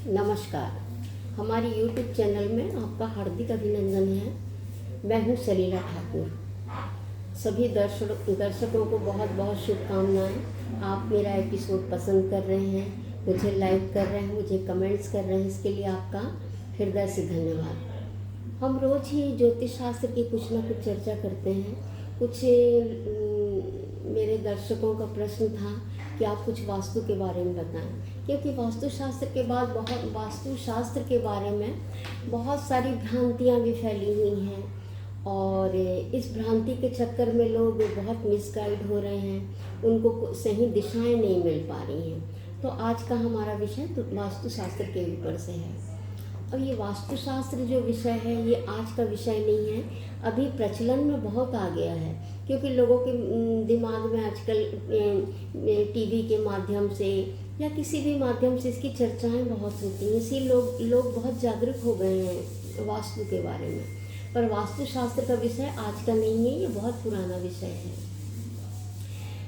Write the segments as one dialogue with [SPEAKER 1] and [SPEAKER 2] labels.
[SPEAKER 1] नमस्कार। हमारी YouTube channel में आपका हार्दिक अभिनंदन है। मैं हूँ सलीला ठाकुर। सभी दर्शकों को बहुत बहुत शुभकामनाएं। आप मेरा एपिसोड पसंद कर रहे हैं, मुझे लाइक कर रहे हैं, मुझे कमेंट्स कर रहे हैं, इसके लिए आपका हृदय से धन्यवाद। हम रोज़ ही ज्योतिष शास्त्र की कुछ ना कुछ चर्चा करते हैं। कुछ मेरे दर्शकों का प्रश्न था कि आप कुछ वास्तु के बारे में बताएं, क्योंकि वास्तुशास्त्र के बारे में बहुत सारी भ्रांतियाँ भी फैली हुई हैं और इस भ्रांति के चक्कर में लोग बहुत मिसगाइड हो रहे हैं, उनको सही दिशाएं नहीं मिल पा रही हैं। तो आज का हमारा विषय तो वास्तुशास्त्र के ऊपर से है। अब ये वास्तुशास्त्र जो विषय है ये आज का विषय नहीं है, अभी प्रचलन में बहुत आ गया है, क्योंकि लोगों के दिमाग में आजकल टीवी के माध्यम से या किसी भी माध्यम से इसकी चर्चाएं बहुत होती हैं, इसी लोग बहुत जागरूक हो गए हैं वास्तु के बारे में। पर वास्तुशास्त्र का विषय आज का नहीं है, ये बहुत पुराना विषय है,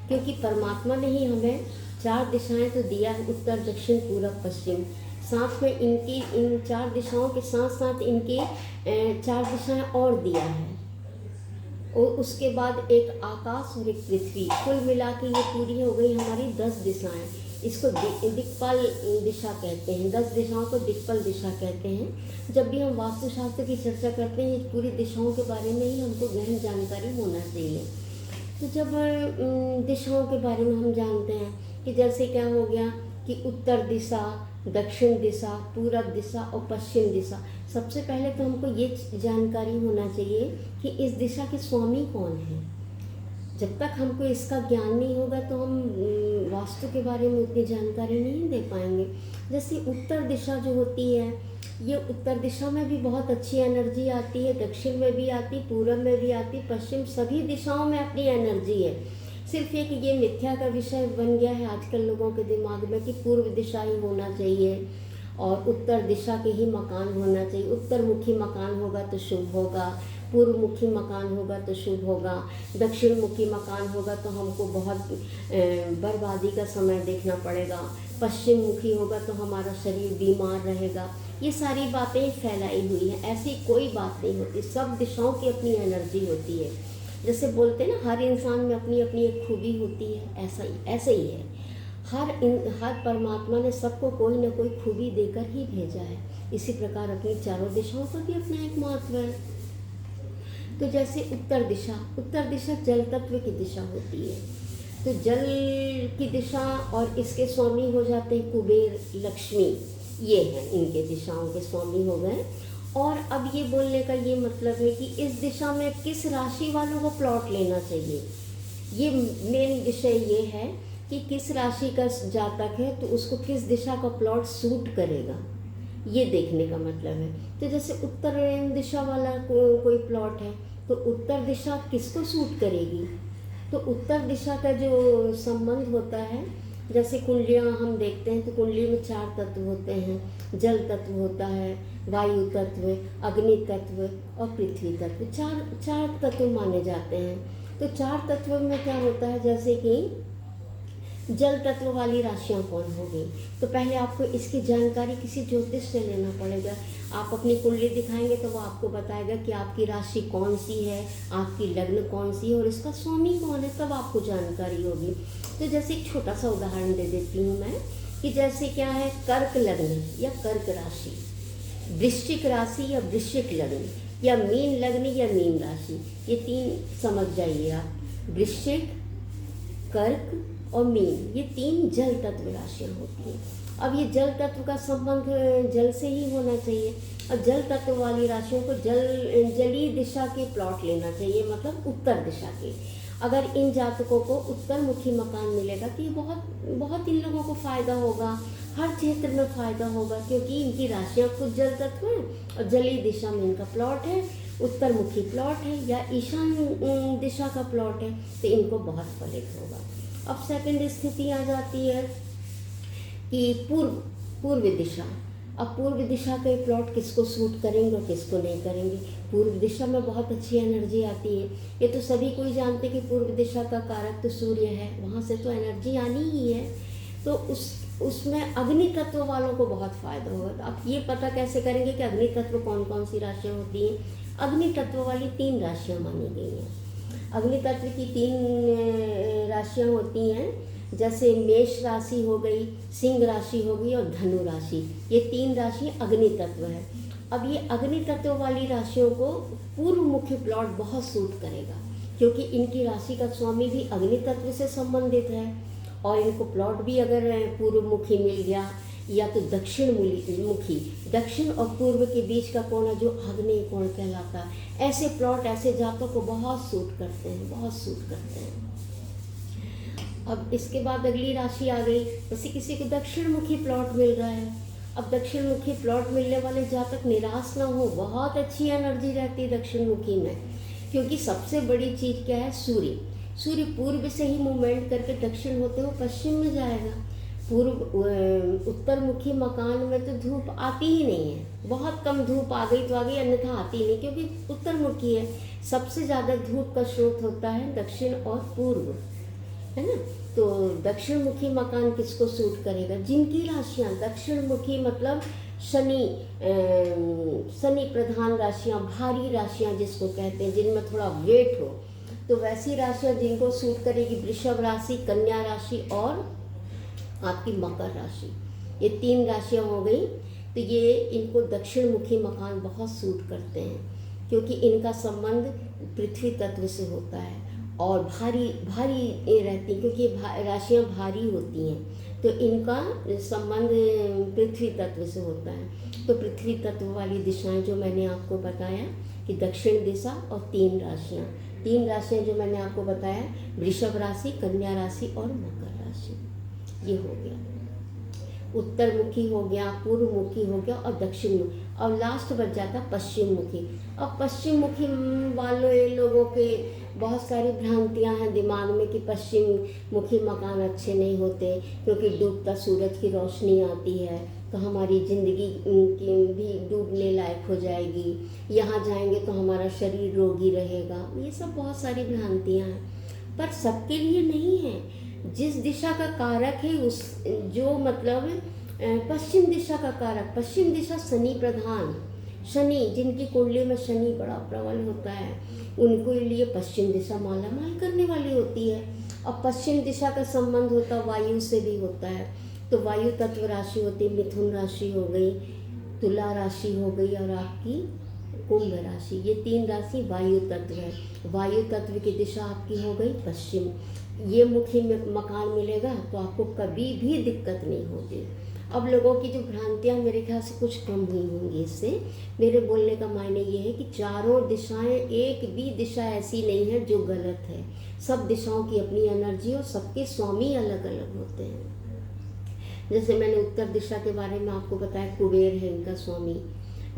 [SPEAKER 1] क्योंकि परमात्मा ने ही हमें 4 दिशाएं तो दिया है, उत्तर दक्षिण पूरब पश्चिम। साथ में इन 4 दिशाओं के साथ साथ इनकी 4 दिशाएं और दिया है, और उसके बाद एक आकाश और एक पृथ्वी, कुल मिला के ये पूरी हो गई हमारी 10 दिशाएं। इसको दिक्पाल दिशा कहते हैं, 10 दिशाओं को दिक्पाल दिशा कहते हैं। जब भी हम वास्तुशास्त्र की चर्चा करते हैं, ये पूरी दिशाओं के बारे में ही हमको गहन जानकारी होना चाहिए। तो जब दिशाओं के बारे में हम जानते हैं कि जैसे क्या हो गया कि उत्तर दिशा, दक्षिण दिशा, पूरब दिशा और पश्चिम दिशा। सबसे पहले तो हमको ये जानकारी होना चाहिए कि इस दिशा के स्वामी कौन है। जब तक हमको इसका ज्ञान नहीं होगा तो हम वास्तु के बारे में उतनी जानकारी नहीं दे पाएंगे। जैसे उत्तर दिशा जो होती है, ये उत्तर दिशा में भी बहुत अच्छी एनर्जी आती है, दक्षिण में भी आती, पूरब में भी आती, पश्चिम, सभी दिशाओं में अपनी एनर्जी है। सिर्फ एक ये मिथ्या का विषय बन गया है आजकल लोगों के दिमाग में कि पूर्व दिशा ही होना चाहिए और उत्तर दिशा के ही मकान होना चाहिए। उत्तर मुखी मकान होगा तो शुभ होगा, पूर्व मुखी मकान होगा तो शुभ होगा, दक्षिण मुखी मकान होगा तो हमको बहुत बर्बादी का समय देखना पड़ेगा, पश्चिम मुखी होगा तो हमारा शरीर बीमार रहेगा। ये सारी बातें फैलाई हुई हैं, ऐसी कोई बात नहीं होती। सब दिशाओं की अपनी एनर्जी होती है। जैसे बोलते हैं ना, हर इंसान में अपनी अपनी एक खूबी होती है, ऐसा ही है। हर परमात्मा ने सबको कोई ना कोई खूबी देकर ही भेजा है। इसी प्रकार अपनी चारों दिशाओं का भी अपना एक महत्व है। तो जैसे उत्तर दिशा जल तत्व की दिशा होती है। तो जल की दिशा और इसके स्वामी हो जाते हैं कुबेर, लक्ष्मी, ये हैं इनके दिशाओं के स्वामी हो गए। और अब ये बोलने का ये मतलब है कि इस दिशा में किस राशि वालों को प्लॉट लेना चाहिए। ये मेन विषय ये है कि किस राशि का जातक है तो उसको किस दिशा का प्लॉट सूट करेगा, ये देखने का मतलब है। तो जैसे उत्तर दिशा वाला कोई प्लॉट है तो उत्तर दिशा किसको सूट करेगी। तो उत्तर दिशा का जो संबंध होता है, जैसे कुंडलियाँ हम देखते हैं तो कुंडली में 4 तत्व होते हैं। जल तत्व होता है, वायु तत्व, अग्नि तत्व और पृथ्वी तत्व। चार तत्व माने जाते हैं। तो 4 तत्व में क्या होता है, जैसे कि जल तत्व वाली राशियाँ कौन होगी, तो पहले आपको इसकी जानकारी किसी ज्योतिष से लेना पड़ेगा। आप अपनी कुंडली दिखाएंगे तो वो आपको बताएगा कि आपकी राशि कौन सी है, आपकी लग्न कौन सी है और इसका स्वामी कौन है, तब आपको जानकारी होगी। तो जैसे एक छोटा सा उदाहरण दे देती हूँ मैं कि जैसे क्या है, कर्क लग्न या कर्क राशि, वृश्चिक राशि या वृश्चिक लग्न, या मीन लग्न या मीन राशि, ये 3 समझ जाइए आप। वृश्चिक, कर्क और मीन, ये 3 जल तत्व राशियाँ होती हैं। अब ये जल तत्व का संबंध जल से ही होना चाहिए, और जल तत्व वाली राशियों को जलीय दिशा के प्लॉट लेना चाहिए, मतलब उत्तर दिशा के। अगर इन जातकों को उत्तर मुखी मकान मिलेगा तो ये बहुत इन लोगों को फ़ायदा होगा, हर क्षेत्र में फ़ायदा होगा, क्योंकि इनकी राशियाँ खुद जल तत्व हैं और जलीय दिशा में इनका प्लॉट है, उत्तर मुखी प्लॉट है या ईशान दिशा का प्लॉट है, तो इनको बहुत फलित होगा। अब सेकंड स्थिति आ जाती है कि पूर्व दिशा। अब पूर्व दिशा के प्लॉट किसको सूट करेंगे और किसको नहीं करेंगे। पूर्व दिशा में बहुत अच्छी एनर्जी आती है, ये तो सभी कोई जानते कि पूर्व दिशा का कारक तो सूर्य है, वहाँ से तो एनर्जी आनी ही है। तो उसमें अग्नि तत्व वालों को बहुत फायदा होगा। तो आप ये पता कैसे करेंगे कि अग्नि तत्व कौन कौन सी राशियाँ होती हैं? अग्नि तत्व वाली 3 राशियाँ मानी गई हैं। अग्नि तत्व की 3 राशियाँ होती हैं, जैसे मेष राशि हो गई, सिंह राशि हो गई और धनु राशि। ये 3 राशि अग्नि तत्व है। अब ये अग्नि तत्व वाली राशियों को पूर्व मुखी प्लॉट बहुत सूट करेगा, क्योंकि इनकी राशि का स्वामी भी अग्नि तत्व से संबंधित है। और इनको प्लॉट भी अगर पूर्व मुखी मिल गया या तो दक्षिण मुखी, दक्षिण और पूर्व के बीच का कोण है जो आग्नेय कोण कहलाता है, ऐसे प्लॉट ऐसे जातकों को बहुत सूट करते हैं, बहुत सूट करते हैं। अब इसके बाद अगली राशि आ गई, जैसे किसी को दक्षिण मुखी प्लॉट मिल रहा है। अब दक्षिण मुखी प्लॉट मिलने वाले जातक निराश ना हो, बहुत अच्छी एनर्जी रहती है दक्षिण मुखी में, क्योंकि सबसे बड़ी चीज़ क्या है? सूर्य। सूर्य पूर्व से ही मूवमेंट करके दक्षिण होते हुए पश्चिम में जाएगा। उत्तर मुखी मकान में तो धूप आती ही नहीं है, बहुत कम धूप आ गई तो आ गई, अन्यथा आती नहीं, क्योंकि उत्तर मुखी है। सबसे ज़्यादा धूप का स्रोत होता है दक्षिण और पूर्व, है ना। तो दक्षिण मुखी मकान किसको सूट करेगा? जिनकी राशियाँ दक्षिण मुखी, मतलब शनि प्रधान राशियाँ, भारी राशियाँ जिसको कहते हैं, जिनमें थोड़ा वेट हो, तो वैसी राशियाँ जिनको सूट करेगी वृषभ राशि, कन्या राशि और आपकी मकर राशि। ये 3 राशियाँ हो गई। तो ये इनको दक्षिण मुखी मकान बहुत सूट करते हैं, क्योंकि इनका संबंध पृथ्वी तत्व से होता है और भारी भारी ये रहती है, क्योंकि ये राशियाँ भारी होती हैं, तो इनका संबंध पृथ्वी तत्व से होता है। तो पृथ्वी तत्व वाली दिशाएं जो मैंने आपको बताया कि दक्षिण दिशा और 3 राशियाँ जो मैंने आपको बताया, वृषभ राशि, कन्या राशि और मकर राशि, ये हो गया। उत्तर मुखी हो गया, पूर्व मुखी हो गया और दक्षिण मुखी, और लास्ट बच जाता पश्चिम मुखी। अब पश्चिम मुखी वालों लोगों के बहुत सारी भ्रांतियां हैं दिमाग में कि पश्चिम मुखी मकान अच्छे नहीं होते, क्योंकि डूबता सूरज की रोशनी आती है तो हमारी ज़िंदगी की भी डूबने लायक हो जाएगी, यहाँ जाएंगे तो हमारा शरीर रोगी रहेगा। ये सब बहुत सारी भ्रांतियाँ हैं, पर सबके लिए नहीं है। जिस दिशा का कारक है उस जो मतलब पश्चिम दिशा का कारक, पश्चिम दिशा शनि प्रधान, शनि जिनकी कुंडली में शनि बड़ा प्रबल होता है, उनको लिए पश्चिम दिशा माला माल करने वाली होती है। और पश्चिम दिशा का संबंध होता वायु से भी होता है, तो वायु तत्व राशि होती, मिथुन राशि हो गई, तुला राशि हो गई और आपकी कुंभ राशि। ये 3 राशि वायु तत्व है। वायु तत्व की दिशा आपकी हो गई पश्चिम। ये मुखी मकान मिलेगा तो आपको कभी भी दिक्कत नहीं होगी। अब लोगों की जो भ्रांतियाँ मेरे ख्याल से कुछ कम हुई होंगी इससे। मेरे बोलने का मायने ये है कि चारों दिशाएं, एक भी दिशा ऐसी नहीं है जो गलत है। सब दिशाओं की अपनी एनर्जी और सबके स्वामी अलग अलग होते हैं। जैसे मैंने उत्तर दिशा के बारे में आपको बताया, कुबेर है इनका स्वामी।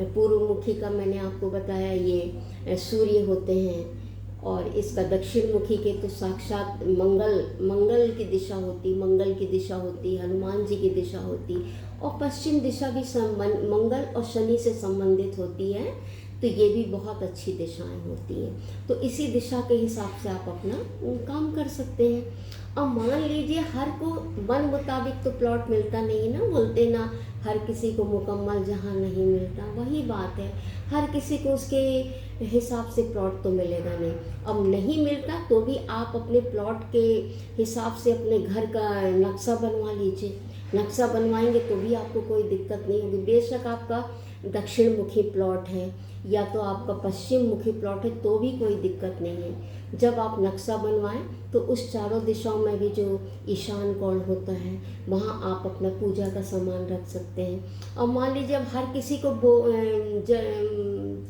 [SPEAKER 1] पूर्व मुखी का मैंने आपको बताया ये सूर्य होते हैं, और इसका दक्षिण मुखी के तो साक्षात मंगल की दिशा होती, मंगल की दिशा होती, हनुमान जी की दिशा होती, और पश्चिम दिशा भी मंगल और शनि से संबंधित होती है। तो ये भी बहुत अच्छी दिशाएं होती हैं। तो इसी दिशा के हिसाब से आप अपना काम कर सकते हैं। अब मान लीजिए हर को मन मुताबिक तो प्लॉट मिलता नहीं ना, बोलते ना हर किसी को मुकम्मल जहां नहीं मिलता, वही बात है। हर किसी को उसके हिसाब से प्लॉट तो मिलेगा नहीं। अब नहीं मिलता तो भी आप अपने प्लॉट के हिसाब से अपने घर का नक्शा बनवा लीजिए। नक्शा बनवाएंगे तो भी आपको कोई दिक्कत नहीं होगी। बेशक आपका दक्षिण मुखी प्लॉट है या तो आपका पश्चिम मुखी प्लॉट है तो भी कोई दिक्कत नहीं है। जब आप नक्शा बनवाएं तो उस चारों दिशाओं में भी जो ईशान कोण होता है वहाँ आप अपना पूजा का सामान रख सकते हैं। और मान लीजिए अब हर किसी को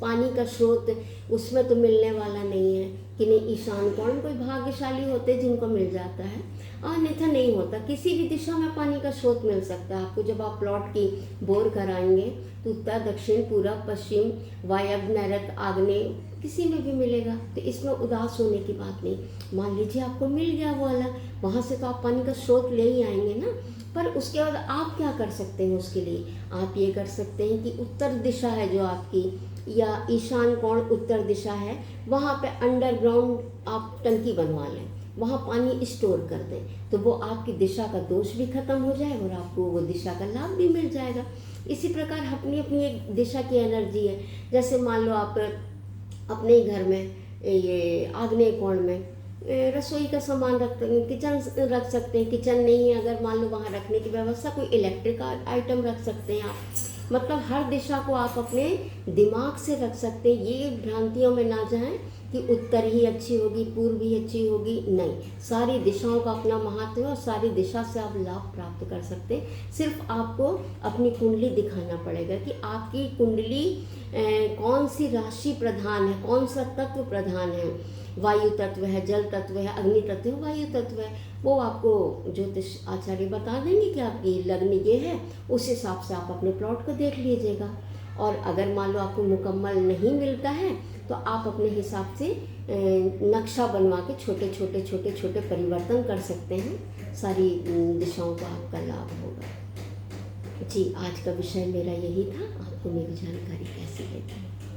[SPEAKER 1] पानी का स्रोत उसमें तो मिलने वाला नहीं है कि नहीं, ईशान कोण कोई भाग्यशाली होते जिनको मिल जाता है, अन्यथा नहीं होता। किसी भी दिशा में पानी का स्रोत मिल सकता है आपको। जब आप प्लॉट की बोर कराएंगे तो उत्तर, दक्षिण, पूरब, पश्चिम, वायव्य, नैऋत्य, आग्नेय किसी में भी मिलेगा, तो इसमें उदास होने की बात नहीं। मान लीजिए आपको मिल गया वो वाला, वहाँ से तो आप पानी का स्रोत ले ही आएंगे ना। पर उसके बाद आप क्या कर सकते हैं उसके लिए? आप ये कर सकते हैं कि उत्तर दिशा है जो आपकी, या ईशान कोण उत्तर दिशा है, वहाँ पे अंडरग्राउंड आप टंकी बनवा लें। वहाँ पानी स्टोर कर दें, तो वो आपकी दिशा का दोष भी खत्म हो जाए और आपको वो दिशा का लाभ भी मिल जाएगा। इसी प्रकार अपनी अपनी एक दिशा की एनर्जी है। जैसे मान लो आप अपने ही घर में ये आग्नेय कोण में रसोई का सामान रख, किचन रख सकते हैं। किचन नहीं है अगर मान लो वहाँ रखने की व्यवस्था, कोई इलेक्ट्रिक आइटम रख सकते हैं आप। मतलब हर दिशा को आप अपने दिमाग से रख सकते हैं। ये भ्रांतियों में ना जाएं कि उत्तर ही अच्छी होगी, पूर्व ही अच्छी होगी, नहीं, सारी दिशाओं का अपना महत्व है और सारी दिशा से आप लाभ प्राप्त कर सकते हैं। सिर्फ आपको अपनी कुंडली दिखाना पड़ेगा कि आपकी कुंडली कौन सी राशि प्रधान है, कौन सा तत्व प्रधान है। वायु तत्व है, जल तत्व है, अग्नि तत्व है, वायु तत्व है, वो आपको ज्योतिष आचार्य बता देंगे कि आपकी लग्न ये है। उस हिसाब से आप अपने प्लॉट को देख लीजिएगा। और अगर मान लो आपको मुकम्मल नहीं मिलता है तो आप अपने हिसाब से नक्शा बनवा के छोटे छोटे छोटे छोटे परिवर्तन कर सकते हैं। सारी दिशाओं का आपका लाभ होगा। जी, आज का विषय मेरा यही था। आपको मेरी जानकारी कैसी लगी?